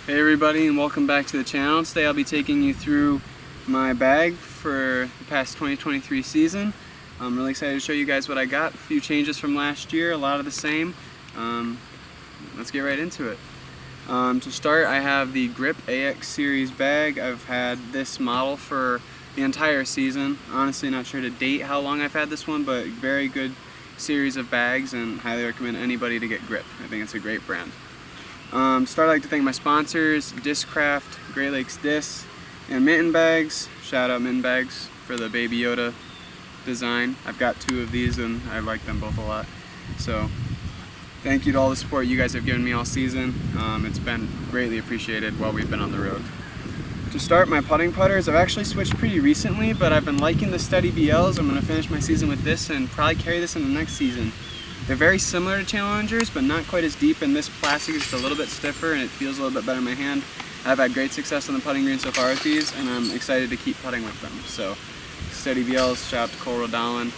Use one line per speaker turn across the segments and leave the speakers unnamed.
Hey everybody, and welcome back to the channel. Today I'll be taking you through my bag for the past 2023 season. I'm really excited to show you guys what I got. A few changes from last year, a lot of the same. Let's get right into it. To start, I have the Grip AX Series bag. I've had this model for the entire season. Honestly, not sure to date how long I've had this one, but very good series of bags, and highly recommend anybody to get Grip. I think it's a great brand. I'd like to thank my sponsors, Discraft, Great Lakes Discs, and Mitten Bags. Shout out Mitten Bags for the Baby Yoda design. I've got two of these and I like them both a lot. So thank you to all the support you guys have given me all season. It's been greatly appreciated while we've been on the road. To start, my putting putters, I've actually switched pretty recently, but I've been liking the Steady BLs. I'm going to finish my season with this and probably carry this in the next season. They're very similar to Challengers, but not quite as deep, and this plastic is just a little bit stiffer and it feels a little bit better in my hand. I've had great success on the putting green so far with these, and I'm excited to keep putting with them. So, Steady BLs, shout out to Cole Rodolin,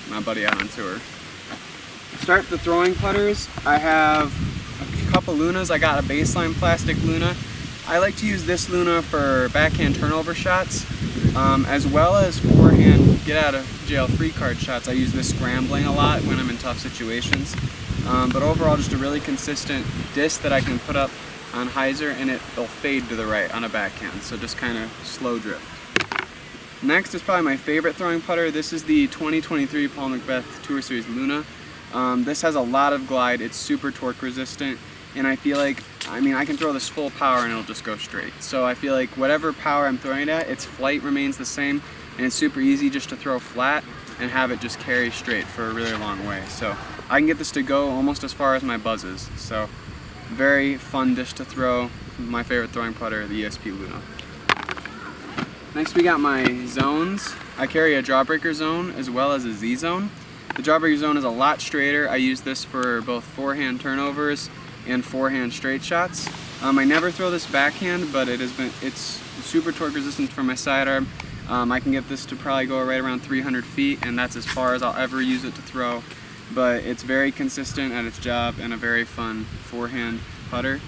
my buddy out on tour. To start the throwing putters, I have a couple Lunas. I got a baseline plastic Luna. I like to use this Luna for backhand turnover shots, as well as forehand get out of jail free card shots. I use this scrambling a lot when I'm in tough situations. But overall, just a really consistent disc that I can put up on hyzer, and it'll fade to the right on a backhand, so just kind of slow drift. Next is probably my favorite throwing putter. This is the 2023 Paul Macbeth Tour Series Luna. This has a lot of glide, it's super torque resistant, and I feel like, I can throw this full power and it'll just go straight. So I feel like whatever power I'm throwing it at, its flight remains the same, and it's super easy just to throw flat and have it just carry straight for a really long way. So I can get this to go almost as far as my buzzes. So very fun disc to throw. My favorite throwing putter, the ESP Luna. Next we got my zones. I carry a Jawbreaker zone as well as a Z zone. The Jawbreaker zone is a lot straighter. I use this for both forehand turnovers and forehand straight shots. I never throw this backhand, but it's super torque resistant for my sidearm. I can get this to probably go right around 300 feet, and that's as far as I'll ever use it to throw. But it's very consistent at its job and a very fun forehand putter.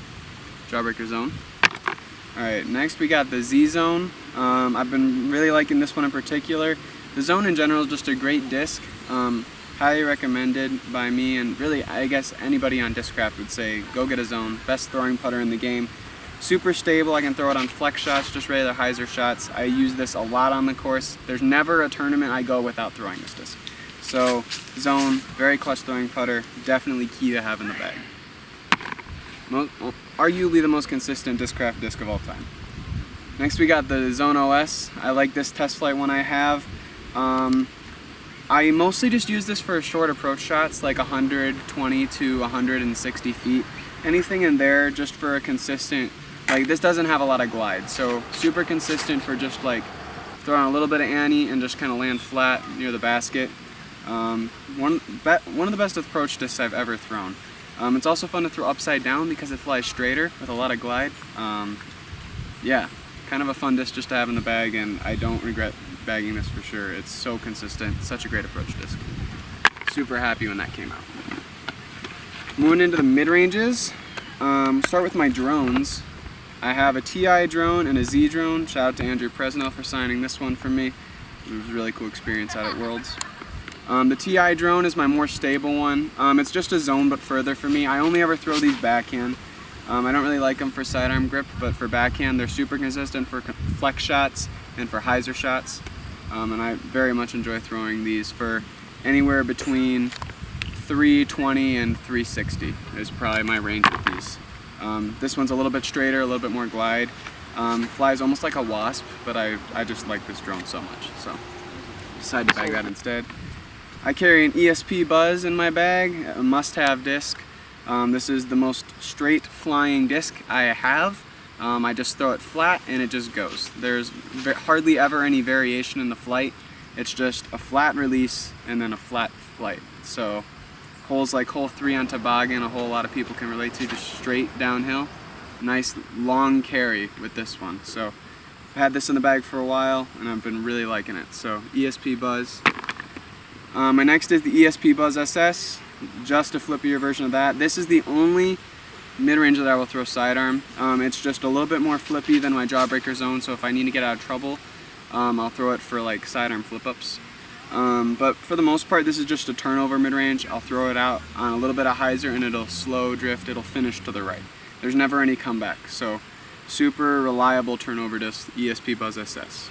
Jawbreaker zone. Alright, next we got the Z zone. I've been really liking this one in particular. The zone in general is just a great disc. Highly recommended by me, and really I guess anybody on Discraft would say go get a zone. Best throwing putter in the game. Super stable. I can throw it on flex shots, just regular hyzer shots. I use this a lot on the course. There's never a tournament I go without throwing this disc. So zone, very clutch throwing putter, definitely key to have in the bag. Arguably the most consistent Discraft disc of all time. Next we got the Zone OS. I like this test flight one I have. I mostly just use this for short approach shots, like 120 to 160 feet. Anything in there just for a consistent, like this doesn't have a lot of glide, so super consistent for just like throwing a little bit of ante and just kind of land flat near the basket. One of the best approach discs I've ever thrown. It's also fun to throw upside down because it flies straighter with a lot of glide. Yeah, kind of a fun disc just to have in the bag, and I don't regret bagging this for sure. It's so consistent, such a great approach disc. Super happy when that came out. Moving into the mid-ranges, start with my drones. I have a TI drone and a Z drone. Shout out to Andrew Presnell for signing this one for me. It was a really cool experience out at Worlds. The TI drone is my more stable one. It's just a zone but further for me. I only ever throw these backhand. I don't really like them for sidearm grip, but for backhand they're super consistent for flex shots and for hyzer shots. And I very much enjoy throwing these for anywhere between 320 and 360 is probably my range with these. This one's a little bit straighter, a little bit more glide. Flies almost like a wasp, but I just like this drone so much, so decided to bag that instead. I carry an ESP Buzz in my bag, a must-have disc. This is the most straight flying disc I have. I just throw it flat and it just goes. There's hardly ever any variation in the flight. It's just a flat release and then a flat flight. So holes like hole 3 on Toboggan, a whole lot of people can relate to, just straight downhill. Nice long carry with this one. So I've had this in the bag for a while and I've been really liking it. So ESP Buzz. My next is the ESP Buzz SS, just a flippier version of that. This is the only mid-range that I will throw sidearm. It's just a little bit more flippy than my Jawbreaker zone, so if I need to get out of trouble, I'll throw it for like sidearm flip-ups. But for the most part, this is just a turnover mid-range. I'll throw it out on a little bit of hyzer and it'll slow drift, it'll finish to the right. There's never any comeback, so super reliable turnover disc, ESP Buzz SS.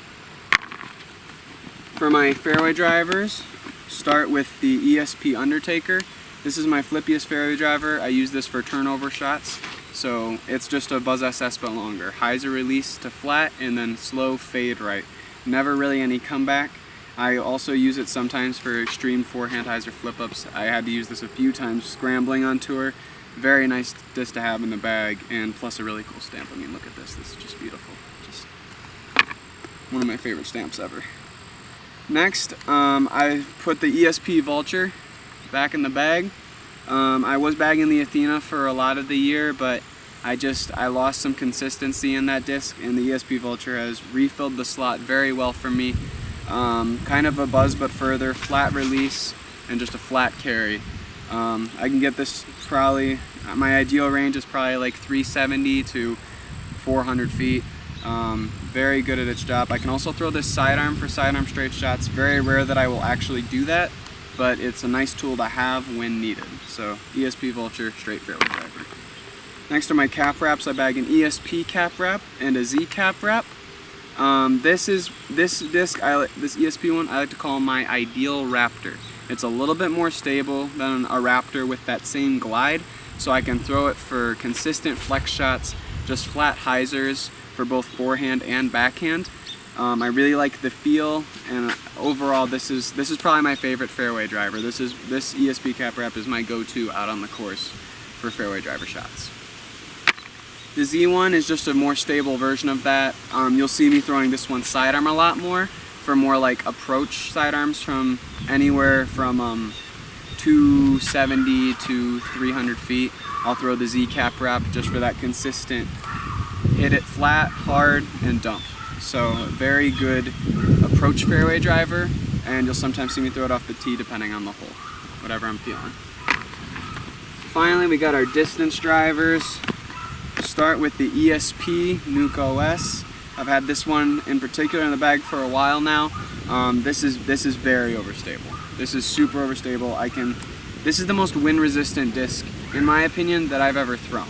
For my fairway drivers, start with the ESP Undertaker. This is my flippiest fairway driver. I use this for turnover shots, so it's just a Buzz SS but longer. Hyzer release to flat and then slow fade right. Never really any comeback. I also use it sometimes for extreme forehand hyzer flip-ups. I had to use this a few times scrambling on tour. Very nice disc to have in the bag, and plus a really cool stamp. I mean, look at this. This is just beautiful. Just one of my favorite stamps ever. Next, I put the ESP Vulture back in the bag. I was bagging the Athena for a lot of the year, but I lost some consistency in that disc, and the ESP Vulture has refilled the slot very well for me. Kind of a buzz but further, flat release, and just a flat carry. I can get this probably, my ideal range is probably like 370 to 400 feet. Very good at its job. I can also throw this sidearm for sidearm straight shots. Very rare that I will actually do that, but it's a nice tool to have when needed. So ESP Vulture, straight fairway driver. Next are my cap wraps. I bag an ESP cap wrap and a Z cap wrap. This disc, this ESP one, I like to call my ideal Raptor. It's a little bit more stable than a Raptor with that same glide, so I can throw it for consistent flex shots, just flat hyzers for both forehand and backhand. I really like the feel, and overall this is probably my favorite fairway driver. This ESP cap wrap is my go-to out on the course for fairway driver shots. The Z1 is just a more stable version of that. You'll see me throwing this one sidearm a lot more for more like approach sidearms from anywhere from 270 to 300 feet. I'll throw the Z cap wrap just for that consistent hit it flat, hard, and dump. So very good approach fairway driver, and you'll sometimes see me throw it off the tee depending on the hole, whatever I'm feeling. Finally, we got our distance drivers. Start with the ESP Nuke OS. I've had this one in particular in the bag for a while now. This is very overstable. This is super overstable. This is the most wind resistant disc, in my opinion, that I've ever thrown.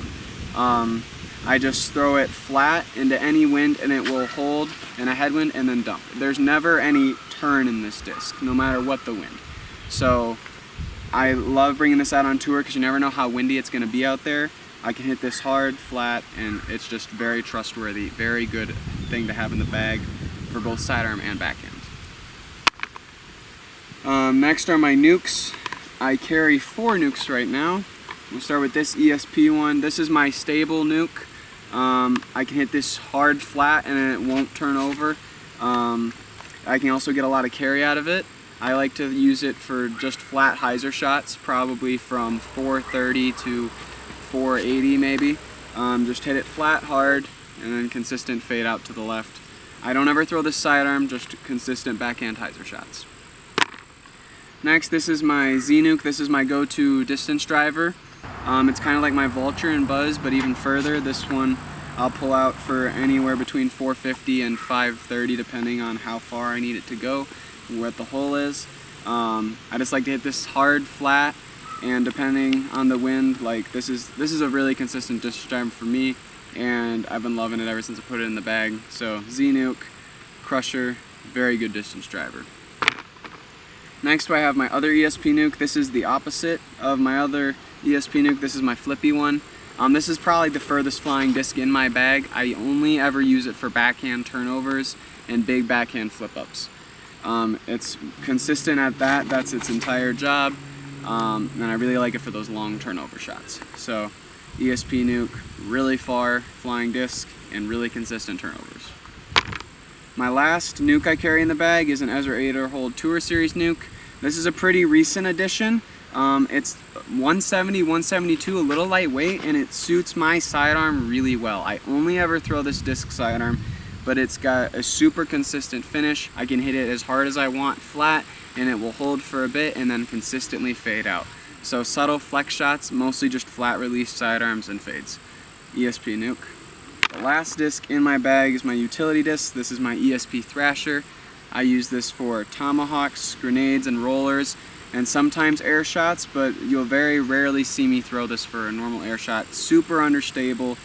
I just throw it flat into any wind and it will hold in a headwind and then dump. There's never any turn in this disc, no matter what the wind. So I love bringing this out on tour because you never know how windy it's going to be out there. I can hit this hard, flat, and it's just very trustworthy. Very good thing to have in the bag for both sidearm and backhand. Next are my nukes. I carry 4 nukes right now. We'll start with this ESP one. This is my stable nuke. I can hit this hard, flat, and it won't turn over. I can also get a lot of carry out of it. I like to use it for just flat hyzer shots, probably from 430 to 480 maybe. Just hit it flat, hard, and then consistent fade out to the left. I don't ever throw this sidearm, just consistent backhand hyzer shots. Next, this is my Z-Nuke. This is my go-to distance driver. It's kind of like my Vulture and Buzz, but even further. This one I'll pull out for anywhere between 450 and 530 depending on how far I need it to go, what the hole is. I just like to hit this hard, flat, and depending on the wind, like this is a really consistent distance driver for me, and I've been loving it ever since I put it in the bag. So Z-Nuke, Crusher, very good distance driver. Next I have my other ESP nuke. This is the opposite of my other ESP nuke. This is my flippy one. This is probably the furthest flying disc in my bag. I only ever use it for backhand turnovers and big backhand flip-ups. It's consistent at that. That's its entire job. And I really like it for those long turnover shots. So ESP nuke, really far flying disc and really consistent turnovers. My last nuke I carry in the bag is an Ezra Aderhold Tour Series nuke. This is a pretty recent addition. It's 170, 172, a little lightweight, and it suits my sidearm really well. I only ever throw this disc sidearm, but it's got a super consistent finish. I can hit it as hard as I want flat, and it will hold for a bit and then consistently fade out. So subtle flex shots, mostly just flat release sidearms and fades. ESP Nuke. The last disc in my bag is my utility disc. This is my ESP Thrasher. I use this for tomahawks, grenades, and rollers, and sometimes air shots, but you'll very rarely see me throw this for a normal air shot. Super understable.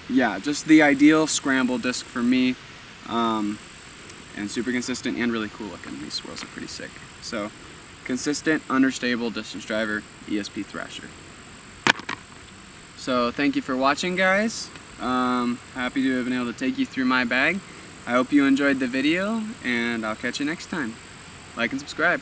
Yeah, just the ideal scramble disc for me, and super consistent and really cool looking. These swirls are pretty sick. So, consistent, understable distance driver, ESP Thrasher. So thank you for watching, guys. Happy to have been able to take you through my bag. I hope you enjoyed the video, and I'll catch you next time. Like and subscribe.